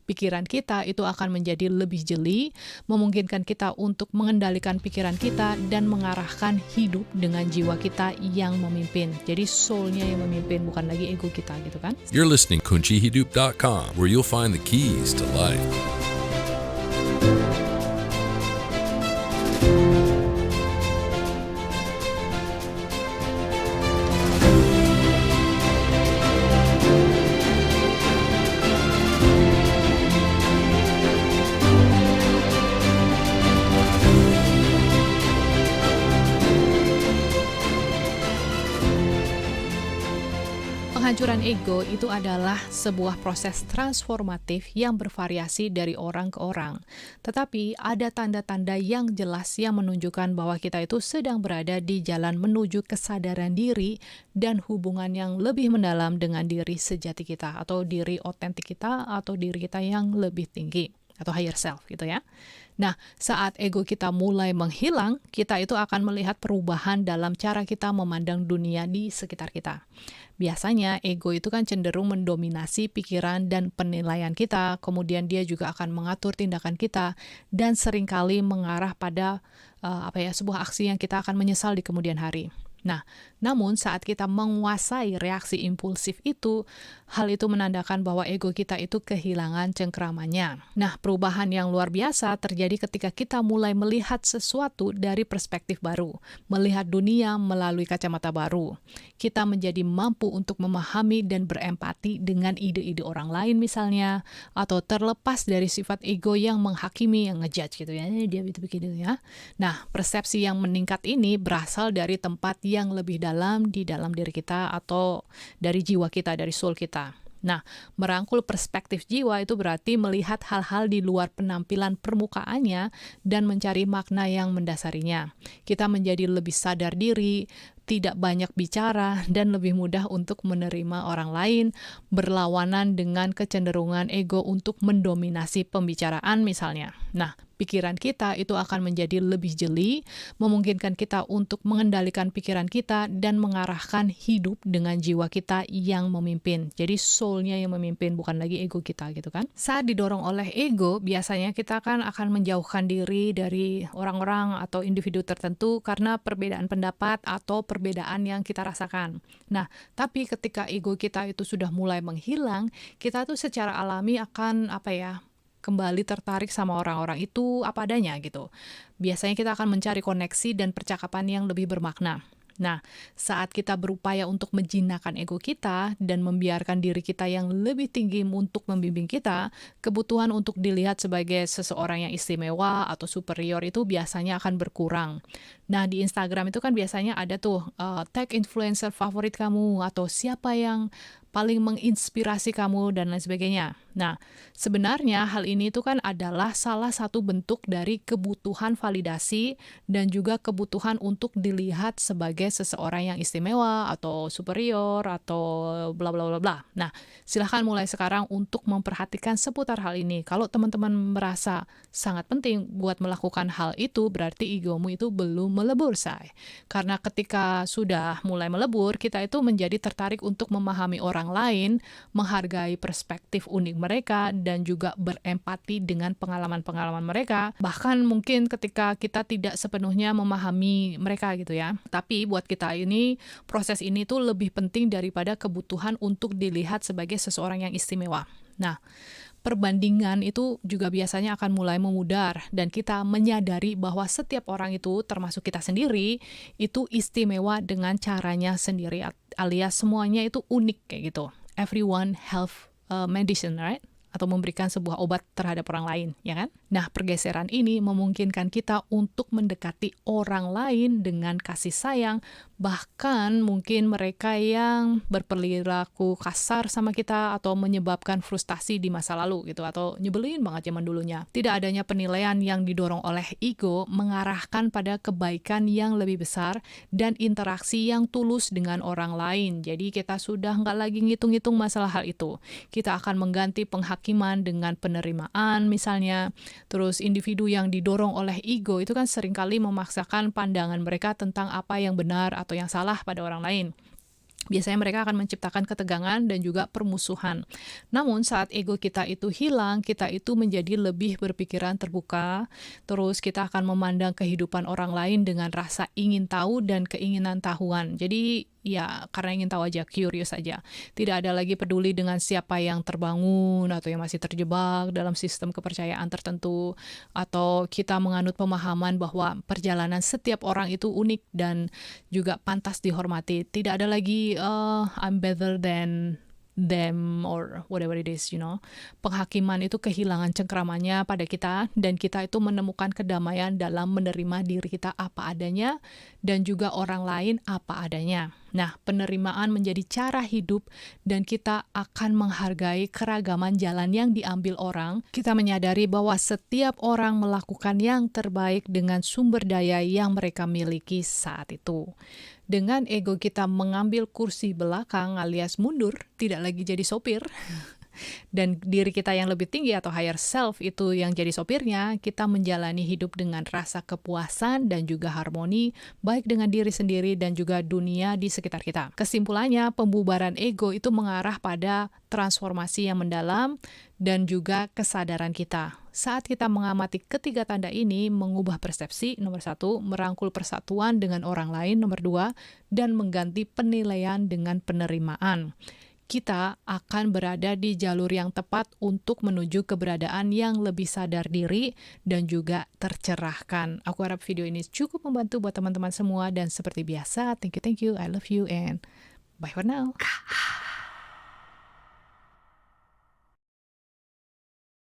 Pikiran kita itu akan menjadi lebih jeli, memungkinkan kita untuk mengendalikan pikiran kita dan mengarahkan hidup dengan jiwa kita yang memimpin. Jadi soul-nya yang memimpin, bukan lagi ego kita gitu kan. You're listening to KunciHidup.com, where you'll find the keys to life. Penghancuran ego itu adalah sebuah proses transformatif yang bervariasi dari orang ke orang. Tetapi ada tanda-tanda yang jelas yang menunjukkan bahwa kita itu sedang berada di jalan menuju kesadaran diri dan hubungan yang lebih mendalam dengan diri sejati kita atau diri otentik kita atau diri kita yang lebih tinggi atau higher self gitu ya. Nah, saat ego kita mulai menghilang, kita itu akan melihat perubahan dalam cara kita memandang dunia di sekitar kita. Biasanya ego itu kan cenderung mendominasi pikiran dan penilaian kita, kemudian dia juga akan mengatur tindakan kita dan seringkali mengarah pada sebuah aksi yang kita akan menyesal di kemudian hari. Nah, namun saat kita menguasai reaksi impulsif itu, hal itu menandakan bahwa ego kita itu kehilangan cengkeramannya. Nah, perubahan yang luar biasa terjadi ketika kita mulai melihat sesuatu dari perspektif baru, melihat dunia melalui kacamata baru. Kita menjadi mampu untuk memahami dan berempati dengan ide-ide orang lain misalnya, atau terlepas dari sifat ego yang menghakimi, yang ngejudge gitu ya, dia itu begitu ya. Nah, persepsi yang meningkat ini berasal dari tempat yang lebih dalam di dalam diri kita atau dari jiwa kita, dari soul kita. Nah, merangkul perspektif jiwa itu berarti melihat hal-hal di luar penampilan permukaannya dan mencari makna yang mendasarinya. Kita menjadi lebih sadar diri, tidak banyak bicara, dan lebih mudah untuk menerima orang lain, berlawanan dengan kecenderungan ego untuk mendominasi pembicaraan misalnya. Nah, pikiran kita itu akan menjadi lebih jeli, memungkinkan kita untuk mengendalikan pikiran kita dan mengarahkan hidup dengan jiwa kita yang memimpin. Jadi soul-nya yang memimpin, bukan lagi ego kita gitu kan. Saat didorong oleh ego, biasanya kita kan akan menjauhkan diri dari orang-orang atau individu tertentu karena perbedaan pendapat atau perbedaan yang kita rasakan. Nah, tapi ketika ego kita itu sudah mulai menghilang, kita tuh secara alami akan kembali tertarik sama orang-orang itu apa adanya gitu. Biasanya kita akan mencari koneksi dan percakapan yang lebih bermakna. Nah, saat kita berupaya untuk menjinakkan ego kita dan membiarkan diri kita yang lebih tinggi untuk membimbing kita, kebutuhan untuk dilihat sebagai seseorang yang istimewa atau superior itu biasanya akan berkurang. Nah, di Instagram itu kan biasanya ada tuh tag influencer favorit kamu atau siapa yang paling menginspirasi kamu dan lain sebagainya. Nah, sebenarnya hal ini itu kan adalah salah satu bentuk dari kebutuhan validasi dan juga kebutuhan untuk dilihat sebagai seseorang yang istimewa atau superior atau bla bla bla bla. Nah, silahkan mulai sekarang untuk memperhatikan seputar hal ini. Kalau teman-teman merasa sangat penting buat melakukan hal itu, berarti egomu itu belum melebur, say. Karena ketika sudah mulai melebur, kita itu menjadi tertarik untuk memahami orang lain, menghargai perspektif unik mereka, dan juga berempati dengan pengalaman-pengalaman mereka. Bahkan mungkin ketika kita tidak sepenuhnya memahami mereka gitu ya. Tapi buat kita ini, proses ini tuh lebih penting daripada kebutuhan untuk dilihat sebagai seseorang yang istimewa. Nah, perbandingan itu juga biasanya akan mulai memudar dan kita menyadari bahwa setiap orang itu, termasuk kita sendiri, itu istimewa dengan caranya sendiri, alias semuanya itu unik kayak gitu. Everyone have a medicine, right? Atau memberikan sebuah obat terhadap orang lain, ya kan? Nah, pergeseran ini memungkinkan kita untuk mendekati orang lain dengan kasih sayang, bahkan mungkin mereka yang berperilaku kasar sama kita atau menyebabkan frustasi di masa lalu gitu, atau nyebelin banget zaman dulunya. Tidak adanya penilaian yang didorong oleh ego mengarahkan pada kebaikan yang lebih besar dan interaksi yang tulus dengan orang lain. Jadi kita sudah nggak lagi ngitung-ngitung masalah hal itu. Kita akan mengganti penghakiman dengan penerimaan misalnya. Terus individu yang didorong oleh ego itu kan seringkali memaksakan pandangan mereka tentang apa yang benar atau yang salah pada orang lain. biasanya mereka akan menciptakan ketegangan dan juga permusuhan. Namun saat ego kita itu hilang, kita itu menjadi lebih berpikiran terbuka, terus kita akan memandang kehidupan orang lain dengan rasa ingin tahu dan keinginan tahuan. Jadi ya karena ingin tahu aja, curious aja. Tidak ada lagi peduli dengan siapa yang terbangun atau yang masih terjebak dalam sistem kepercayaan tertentu, atau kita menganut pemahaman bahwa perjalanan setiap orang itu unik dan juga pantas dihormati. Tidak ada lagi I'm better than them or whatever it is, Penghakiman itu kehilangan cengkramannya pada kita dan kita itu menemukan kedamaian dalam menerima diri kita apa adanya dan juga orang lain apa adanya. Nah, penerimaan menjadi cara hidup dan kita akan menghargai keragaman jalan yang diambil orang. Kita menyadari bahwa setiap orang melakukan yang terbaik dengan sumber daya yang mereka miliki saat itu. Dengan ego kita mengambil kursi belakang alias mundur, tidak lagi jadi sopir, dan diri kita yang lebih tinggi atau higher self itu yang jadi sopirnya, kita menjalani hidup dengan rasa kepuasan dan juga harmoni, baik dengan diri sendiri dan juga dunia di sekitar kita. Kesimpulannya, pembubaran ego itu mengarah pada transformasi yang mendalam dan juga kesadaran kita. Saat kita mengamati ketiga tanda ini, mengubah persepsi, nomor 1, merangkul persatuan dengan orang lain, nomor 2, dan mengganti penilaian dengan penerimaan. Kita akan berada di jalur yang tepat untuk menuju keberadaan yang lebih sadar diri dan juga tercerahkan. Aku harap video ini cukup membantu buat teman-teman semua dan seperti biasa, thank you, I love you, and bye for now.